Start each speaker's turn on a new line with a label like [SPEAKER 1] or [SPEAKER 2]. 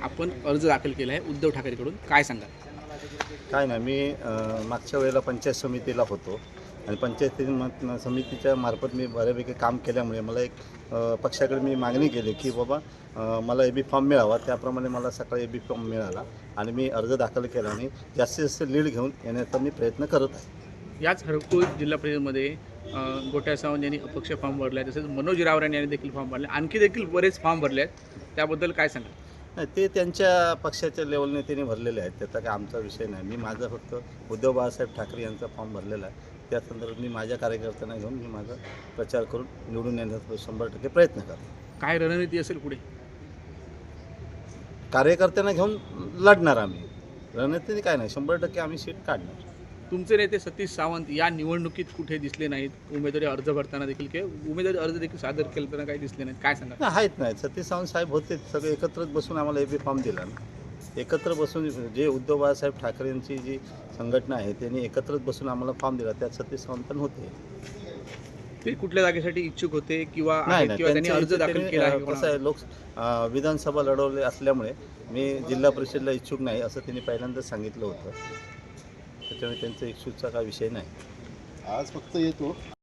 [SPEAKER 1] आपण अर्ज दाखल केला आहे उद्धव ठाकरेकडून, काय सांगाल?
[SPEAKER 2] काय नाही, मी मागच्या वेळेला पंचायत समितीला होतो आणि पंचायत समितीच्या मार्फत मी बऱ्यापैकी काम केल्यामुळे मला एक पक्षाकडे मी मागणी केली की बाबा मला ए बी फॉर्म मिळावा. त्याप्रमाणे मला सकाळी ए बी फॉर्म मिळाला आणि मी अर्ज दाखल केला आणि जास्तीत जास्त लीड घेऊन येण्याचा मी प्रयत्न करत आहे.
[SPEAKER 1] याच हरकुळ जिल्हा परिषदेमध्ये गोट्या सावंत यांनी अपक्ष फॉर्म भरला आहे, तसेच मनोज रावरान यांनी देखील फॉर्म भरले, आणखी देखील बरेच फॉर्म भरले आहेत, त्याबद्दल काय सांगाल?
[SPEAKER 2] नाही, ते त्यांच्या पक्षाच्या लेवलने त्यांनी भरलेले आहेत, त्याचा काय आमचा विषय नाही. मी माझा फक्त उद्धव बाळासाहेब ठाकरे यांचा फॉर्म भरलेला आहे. त्या संदर्भात मी माझ्या कार्यकर्त्यांना घेऊन मी माझा प्रचार करून निवडून येण्याचा 100% प्रयत्न करतो.
[SPEAKER 1] काय रणनीती असेल पुढे?
[SPEAKER 2] कार्यकर्त्यांना घेऊन लढणार आम्ही. रणनीतीने काय नाही, 100% आम्ही सीट काढणार.
[SPEAKER 1] तुमचे नेते सतीश सावंत या निवडणुकीत कुठे दिसले नाहीत, उमेदवारी अर्ज भरताना देखील किंवा उमेदवारी अर्ज देखील सादर केताना काही दिसले नाहीत, काय सांगा?
[SPEAKER 2] नाही, आहेत नाही. सतीश सावंत साहेब होते, सगळे एकत्रच बसून आम्हाला ए बी फॉर्म दिला ना. एकत्र बसून जे उद्धव बाळासाहेब ठाकरे यांची जी संघटना आहे त्यांनी एकत्रच बसून आम्हाला फॉर्म दिला, त्यात सतीश सावंत पण होते.
[SPEAKER 1] ते कुठल्या जागेसाठी इच्छुक होते किंवा
[SPEAKER 2] नाही,
[SPEAKER 1] किंवा त्यांनी अर्ज दाखल केला आहे?
[SPEAKER 2] कसं आहे, विधानसभा लढवले असल्यामुळे मी जिल्हा परिषदला इच्छुक नाही असं त्यांनी पहिल्यांदाच सांगितलं होतं. त्याच्यामुळे त्यांचा इच्छुकचा काही विषय नाही.
[SPEAKER 3] आज फक्त येतो